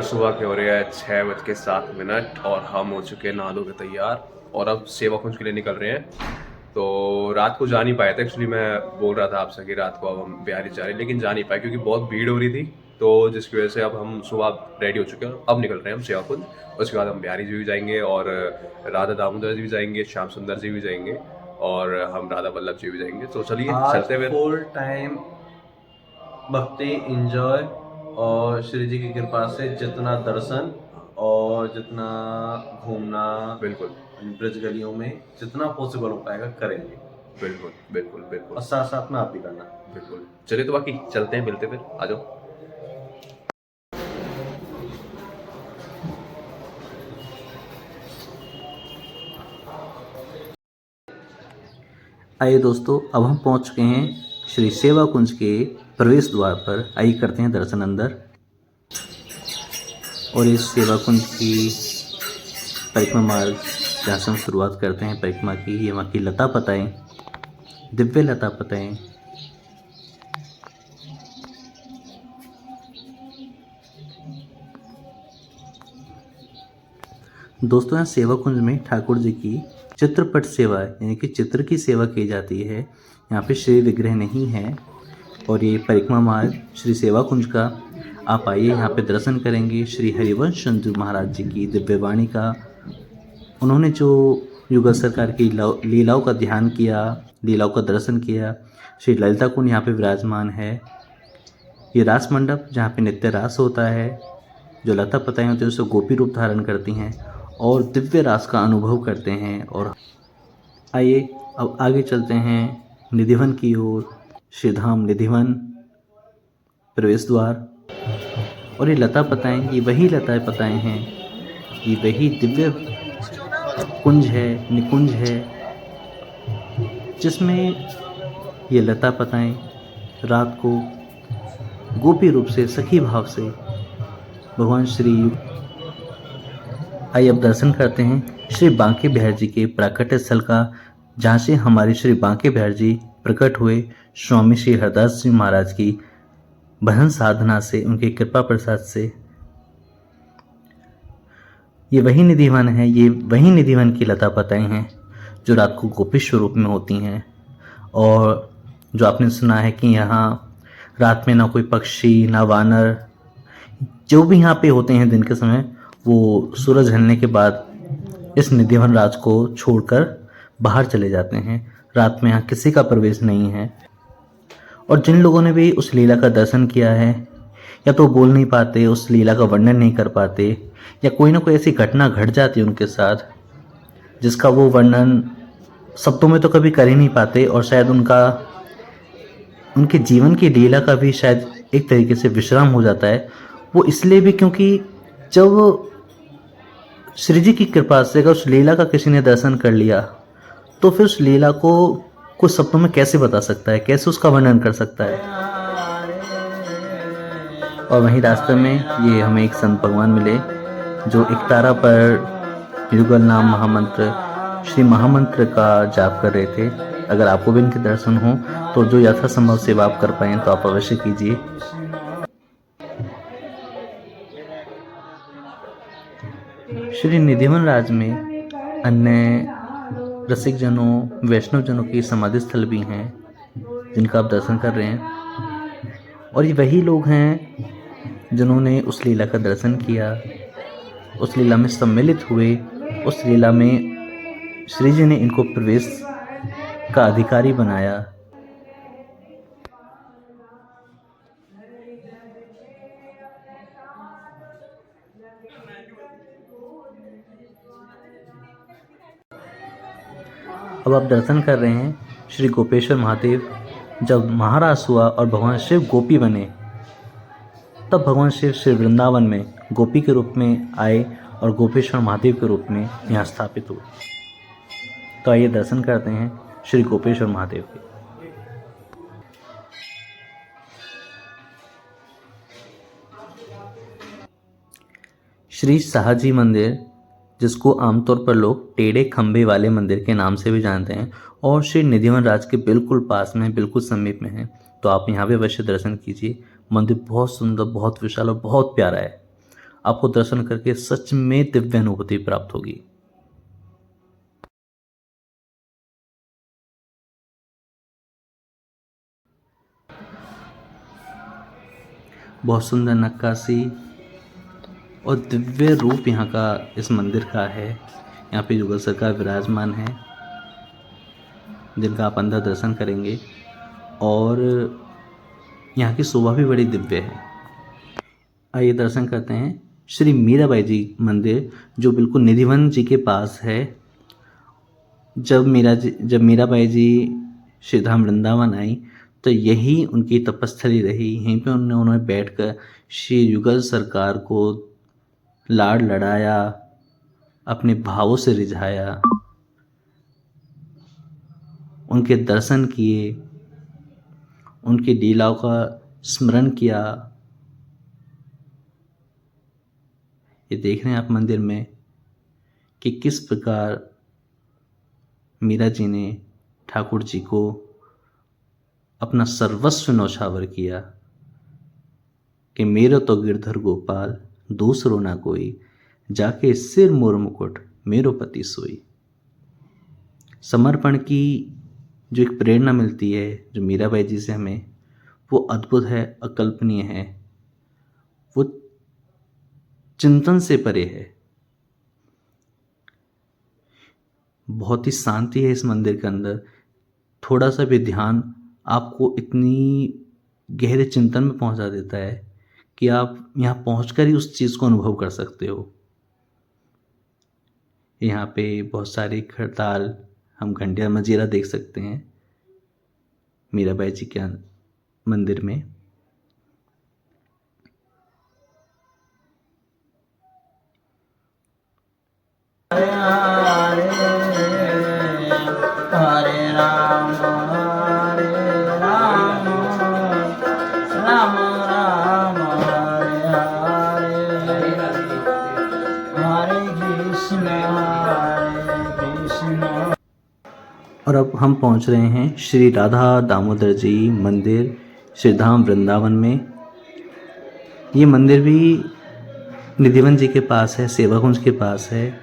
सुबह के हो रहे हैं 6:07 और हम हो चुके हैं नहा धो के तैयार और अब सेवा कुंज के लिए निकल रहे हैं। तो रात को जा नहीं पाए थे, एक्चुअली मैं बोल रहा था आपसे कि रात को अब हम बिहारी जा रहे हैं, लेकिन जा नहीं पाए क्योंकि बहुत भीड़ हो रही थी। तो जिसकी वजह से अब हम सुबह रेडी हो चुके हैं, अब निकल रहे हैं हम सेवा कुंज। उसके बाद हम बिहारी जी भी जाएंगे और राधा दामोदर जी भी जाएंगे, श्याम सुंदर जी भी जाएंगे और हम राधा वल्लभ जी भी जाएंगे। तो चलिए चलते हुए फुल टाइम भक्ति एंजॉय और श्री जी की कृपा से जितना दर्शन और जितना घूमना बिल्कुल ब्रज गलियों में जितना पॉसिबल हो पाएगा करेंगे। बिल्कुल बिल्कुल बिल्कुल और साथ साथ में आप भी करना। बिल्कुल। चलिए तो बाकी चलते हैं, मिलते फिर, आ जाओ। आइए दोस्तों, अब हम पहुंच चुके हैं श्री सेवा कुंज के प्रवेश द्वार पर। आइए करते हैं दर्शन अंदर। और इस सेवा कुंज की परिक्रमा मार्ग जहाँ से हम शुरुआत करते हैं परिक्रमा की, ये वहाँ की लता पताएं, दिव्य लता पताएं। दोस्तों, यहाँ सेवा कुंज में ठाकुर जी की चित्रपट सेवा यानी कि चित्र की सेवा की जाती है। यहाँ पे श्री विग्रह नहीं है। और ये परिक्रमा मार्ग श्री सेवा कुंज का, आप आइए यहाँ पे दर्शन करेंगे श्री हरिवंश चंद्र महाराज जी की दिव्यवाणी का। उन्होंने जो युगल सरकार की लीलाओं का ध्यान किया, लीलाओं का दर्शन किया। श्री ललिता कुंड यहाँ पे विराजमान है। ये रास मंडप जहाँ पे नित्य रास होता है, जो लता पताएं होती है उससे गोपी रूप धारण करती हैं और दिव्य रास का अनुभव करते हैं। और आइए अब आगे चलते हैं निधिवन की ओर। श्रीधाम निधिवन प्रवेश द्वार। और ये लता पताएं, ये वही लता पताएं हैं, ये वही दिव्य कुंज है, निकुंज है, जिसमें ये लता पताएं रात को गोपी रूप से सखी भाव से भगवान श्री। आइए अब दर्शन करते हैं श्री बांके बिहार जी के प्राकट्य स्थल का, जहाँ से हमारे श्री बांके बिहार जी प्रकट हुए स्वामी श्री हरदास जी महाराज की भजन साधना से, उनके कृपा प्रसाद से। ये वही निधिवन है, ये वही निधिवन की लता पताएं हैं जो रात को गोपी स्वरूप में होती हैं। और जो आपने सुना है कि यहाँ रात में ना कोई पक्षी ना वानर, जो भी यहाँ पे होते हैं दिन के समय, वो सूरज ढलने के बाद इस निधिवन राज को छोड़कर बाहर चले जाते हैं। रात में यहाँ किसी का प्रवेश नहीं है। और जिन लोगों ने भी उस लीला का दर्शन किया है, या तो बोल नहीं पाते, उस लीला का वर्णन नहीं कर पाते, या कोई ना कोई ऐसी घटना घट जाती है उनके साथ जिसका वो वर्णन शब्दों में तो कभी कर ही नहीं पाते। और शायद उनके जीवन की लीला का भी शायद एक तरीके से विश्राम हो जाता है। वो इसलिए भी क्योंकि जब श्री जी की कृपा से अगर उस लीला का किसी ने दर्शन कर लिया, तो फिर उस लीला को कुछ शब्दों में कैसे बता सकता है, कैसे उसका वर्णन कर सकता है। और वहीं रास्ते में ये हमें एक संत भगवान मिले जो एकतारा पर युगल नाम महामंत्र, श्री महामंत्र का जाप कर रहे थे। अगर आपको भी इनके दर्शन हो तो जो यथासंभव सेवा आप कर पाएँ तो आप अवश्य कीजिए। श्री निधिवन राज में अन्य रसिक जनों, वैष्णव जनों की समाधि स्थल भी हैं जिनका आप दर्शन कर रहे हैं। और ये वही लोग हैं जिन्होंने उस लीला का दर्शन किया, उस लीला में सम्मिलित हुए, उस लीला में श्री जी ने इनको प्रवेश का अधिकारी बनाया। अब आप दर्शन कर रहे हैं श्री गोपेश्वर महादेव। जब महारास हुआ और भगवान शिव गोपी बने, तब भगवान शिव श्री वृंदावन में गोपी के रूप में आए और गोपेश्वर महादेव के रूप में यहाँ स्थापित हुए। तो आइए दर्शन करते हैं श्री गोपेश्वर महादेव के। श्री शाहजी मंदिर, जिसको आमतौर पर लोग टेढ़े खंभे वाले मंदिर के नाम से भी जानते हैं, और श्री निधिवन राज के बिल्कुल पास में, बिल्कुल समीप में है। तो आप यहाँ भी अवश्य दर्शन कीजिए। मंदिर बहुत सुंदर, बहुत विशाल और बहुत प्यारा है। आपको दर्शन करके सच में दिव्य अनुभूति प्राप्त होगी। बहुत सुंदर नक्काशी और दिव्य रूप यहाँ का इस मंदिर का है। यहाँ पे युगल सरकार विराजमान है, जिनका आप अंदर दर्शन करेंगे और यहाँ की शोभा भी बड़ी दिव्य है। आइए दर्शन करते हैं श्री मीराबाई जी मंदिर, जो बिल्कुल निधिवन जी के पास है। जब मीराबाई जी श्रीधाम वृंदावन आई तो यही उनकी तपस्थली रही। यहीं पे उन्होंने बैठकर श्री युगल सरकार को लाड लड़ाया, अपने भावों से रिझाया, उनके दर्शन किए, उनकी लीलाओं का स्मरण किया। ये देख रहे हैं आप मंदिर में कि किस प्रकार मीरा जी ने ठाकुर जी को अपना सर्वस्व न्यौछावर किया कि मेरो तो गिरधर गोपाल दूसरो ना कोई, जाके सिर मोर मुकुट मेरो पति सोई। समर्पण की जो एक प्रेरणा मिलती है जो मीराबाई जी से हमें, वो अद्भुत है, अकल्पनीय है, वो चिंतन से परे है। बहुत ही शांति है इस मंदिर के अंदर। थोड़ा सा भी ध्यान आपको इतनी गहरे चिंतन में पहुंचा देता है कि आप यहाँ पहुंचकर ही उस चीज़ को अनुभव कर सकते हो। यहाँ पे बहुत सारी खड़ताल, हम घंटिया मजीरा देख सकते हैं मीराबाई जी के मंदिर में। हरे राम हरे राम राम राम हरे हरे कृष्ण कृष्ण। और अब हम पहुंच रहे हैं श्री राधा दामोदर जी मंदिर श्रीधाम वृंदावन में। ये मंदिर भी निधिवन जी के पास है, सेवाकुंज के पास है।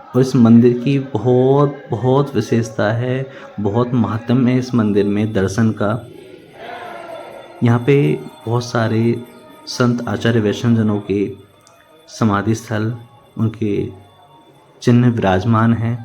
और इस मंदिर की बहुत बहुत विशेषता है, बहुत महात्म्य है इस मंदिर में दर्शन का। यहाँ पे बहुत सारे संत आचार्य वैष्णवजनों के समाधि स्थल, उनके चिन्ह विराजमान हैं।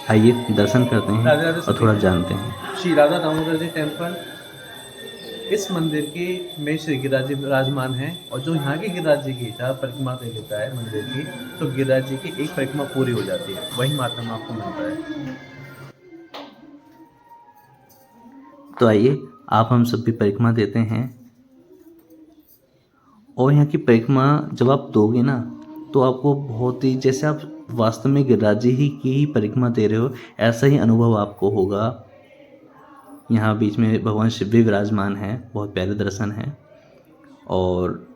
आइए दर्शन करते हैं और थोड़ा जानते हैं। श्री राधा दामोदर जी टेम्पल, इस मंदिर के में श्री गिरिराज जी विराजमान हैं। और जो यहाँ के गिरिराज जी की जहाँ परिक्रमा दे लेता है मंदिर की, तो गिरिराज जी की एक परिक्रमा पूरी हो जाती है। वही मातम आपको मिलता है। तो आइए आप हम सब भी परिक्रमा देते हैं। और यहाँ की परिक्रमा जब आप दोगे ना, तो आपको बहुत ही, जैसे आप वास्तव में गिरिराज जी ही की ही परिक्रमा दे रहे हो, ऐसा ही अनुभव आपको होगा। यहाँ बीच में भगवान शिव भी विराजमान हैं, बहुत प्यारे दर्शन हैं। और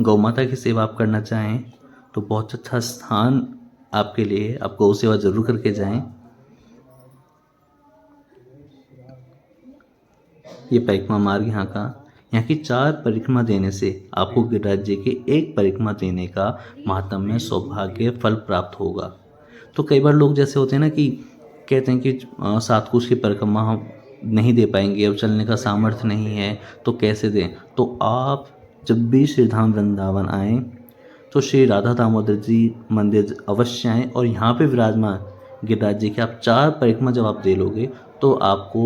गौ माता की सेवा आप करना चाहें तो बहुत अच्छा स्थान आपके लिए, आप गौ सेवा जरूर करके जाएं। ये परिक्रमा मार्ग यहाँ का, यहाँ की 4 परिक्रमा देने से आपको गिरिराज जी की एक परिक्रमा देने का महात्म्य, सौभाग्य, फल प्राप्त होगा। तो कई बार लोग जैसे होते हैं ना कि कहते हैं कि 7 कोस की परिक्रमा हम नहीं दे पाएंगे, अब चलने का सामर्थ्य नहीं है, तो कैसे दें। तो आप जब भी श्रीधाम वृंदावन आएँ तो श्री राधा दामोदर जी मंदिर अवश्य आएँ। और यहाँ पे विराजमान गिरिराज जी के आप 4 परिक्रमा जब आप दे लोगे तो आपको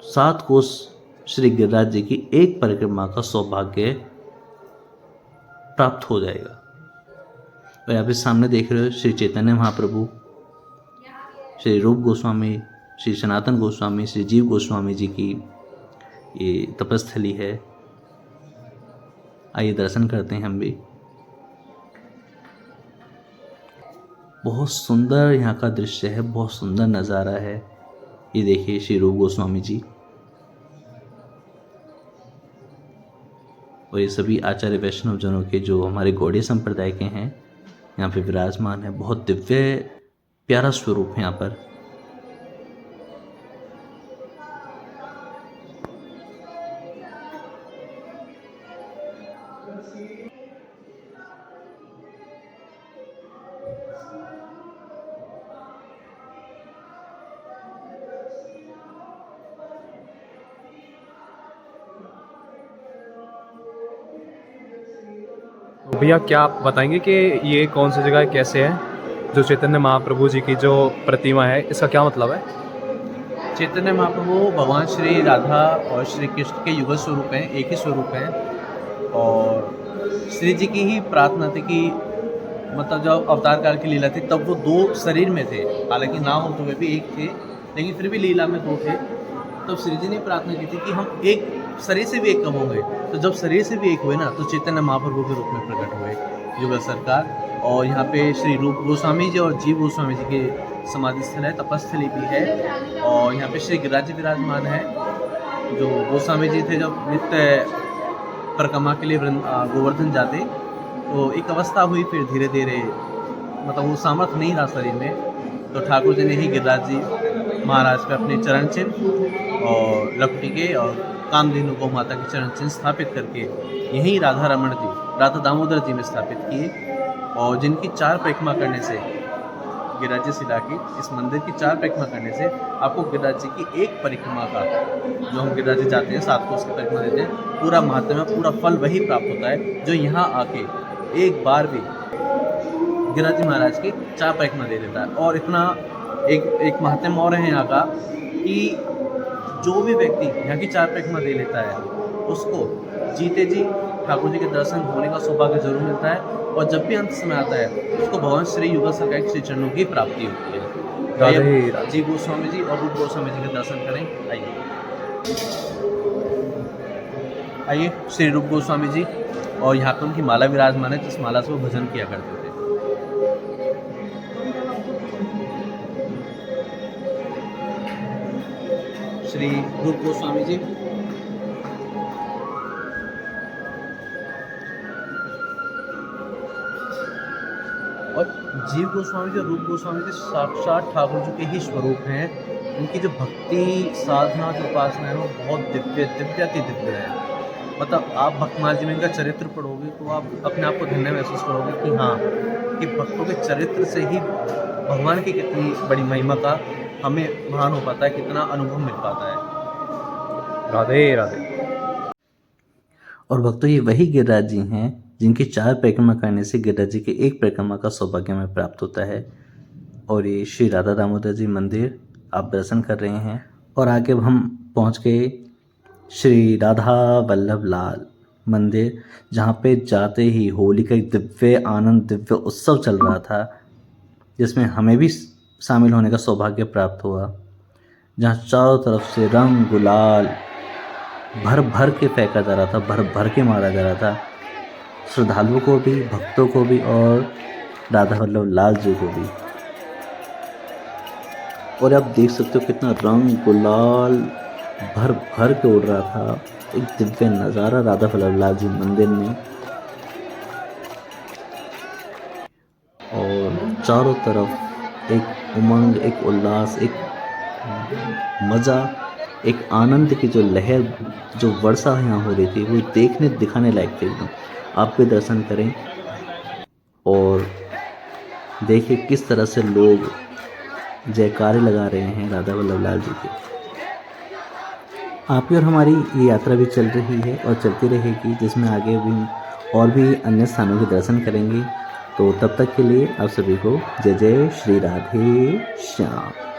7 कोस श्री गिरिराज जी की एक परिक्रमा का सौभाग्य प्राप्त हो जाएगा। और यहाँ पे सामने देख रहे हो श्री चैतन्य महाप्रभु, श्री रूप गोस्वामी, श्री सनातन गोस्वामी, श्री जीव गोस्वामी जी की ये तपस्थली है। आइए दर्शन करते हैं हम भी। बहुत सुंदर यहाँ का दृश्य है, बहुत सुंदर नज़ारा है। ये देखिए श्री रूप गोस्वामी जी और ये सभी आचार्य वैष्णव जनों के जो हमारे गौड़ीय संप्रदाय के हैं यहाँ पे विराजमान है। बहुत दिव्य प्यारा स्वरूप है यहाँ पर। भैया क्या आप बताएंगे कि ये कौन सी जगह है, कैसे है? जो चैतन्य महाप्रभु जी की जो प्रतिमा है, इसका क्या मतलब है? चैतन्य महाप्रभु भगवान श्री राधा और श्री कृष्ण के युगल स्वरूप हैं, एक ही स्वरूप हैं। और श्री जी की ही प्रार्थना थी कि मतलब जब अवतार काल की लीला थी तब वो दो शरीर में थे, हालांकि नाम होते हुए भी एक थे, लेकिन फिर भी लीला में दो थे। तब श्री जी ने प्रार्थना की थी कि हम एक शरीर से भी एक कब होंगे। तो जब शरीर से भी एक हुए ना, तो चैतन्य महाप्रभु के रूप में प्रकट हुए युगल सरकार। और यहाँ पे श्री रूप गोस्वामी जी और जीव गोस्वामी जी के समाधि स्थल है, तपस्थली भी है। और यहाँ पे श्री गिरिराज जी विराजमान है। जो गोस्वामी जी थे जब नित्य परिक्रमा के लिए गोवर्धन जाते, तो एक अवस्था हुई, फिर धीरे धीरे मतलब वो सामर्थ्य नहीं रहा शरीर में, तो ठाकुर जी ने ही गिरिराज जी महाराज पे अपने चरण चिन्ह और लपटी के और कामधेनु गौ माता के चरण चिन्ह स्थापित करके यहीं राधा रमण जी, राधा दामोदर जी में स्थापित किए। और जिनकी 4 परिक्रमा करने से, गिरिराज जी शिला की इस मंदिर की 4 परिक्रमा करने से आपको गिरिराज जी की एक परिक्रमा का, जो हम गिरिराज जी जाते हैं 7 कोस की परिक्रमा देते हैं, पूरा महात्म्य में पूरा फल वही प्राप्त होता है जो यहाँ आके एक बार भी गिरिराज जी महाराज की 4 परिक्रमा दे देता है। और इतना एक महात्म्य और है यहाँ का कि जो भी व्यक्ति यहाँ की 4 परिक्रमा दे लेता है, उसको जीते जी ठाकुर जी के दर्शन होने का सौभाग्य जरूर मिलता है। और जब भी अंत समय आता है, उसको भगवान श्री युगल सरकार के श्री चरणों की प्राप्ति होती है। आइए जीव गोस्वामी जी और रूप गोस्वामी जी के दर्शन करें। आइए श्री रूप गोस्वामी जी, और यहाँ पे उनकी माला विराजमान है, जिस माला से वो भजन किया करते थे। श्री रूप गोस्वामी जी, और जीव गोस्वामी जी और रूप गोस्वामी जी साक्षात ठाकुर जी के ही स्वरूप हैं। उनकी जो भक्ति साधना जो उपासना है वो बहुत दिव्य अति दिव्य है। मतलब आप भक्तमाल जी में इनका चरित्र पढ़ोगे तो आप अपने आप को धन्य महसूस करोगे कि हाँ, कि भक्तों के चरित्र से ही भगवान की कितनी बड़ी महिमा का हमें भान हो पाता है, कितना अनुभव मिल पाता है। राधे राधे। और भक्तों, ये वही गिरिराज जी हैं जिनकी 4 परिक्रमा करने से गिरिराज जी के एक परिक्रमा का सौभाग्य हमें प्राप्त होता है। और ये श्री राधा दामोदर जी मंदिर आप दर्शन कर रहे हैं। और आगे हम पहुंच गए श्री राधा वल्लभ लाल मंदिर, जहां पे जाते ही होली का एक दिव्य आनंद, दिव्य उत्सव चल रहा था, जिसमें हमें भी शामिल होने का सौभाग्य प्राप्त हुआ। जहां चारों तरफ से रंग गुलाल भर भर के फेंका जा रहा था, भर भर के मारा जा रहा था, श्रद्धालुओं को भी, भक्तों को भी और राधा वल्लभ लाल जी को भी। और आप देख सकते हो कितना रंग गुलाल भर भर के उड़ रहा था। एक दिव्य नज़ारा राधा वल्लभ लाल जी मंदिर में। और चारों तरफ एक उमंग, एक उल्लास, एक मज़ा, एक आनंद की जो लहर, जो वर्षा यहाँ हो रही थी, वो देखने दिखाने लायक थी एकदम। आप भी दर्शन करें और देखिए किस तरह से लोग जयकारे लगा रहे हैं राधा वल्लभ लाल जी के। आपकी और हमारी ये यात्रा भी चल रही है और चलती रहेगी, जिसमें आगे भी और भी अन्य स्थानों के दर्शन करेंगे। तो तब तक के लिए आप सभी को जय जय श्री राधे श्याम।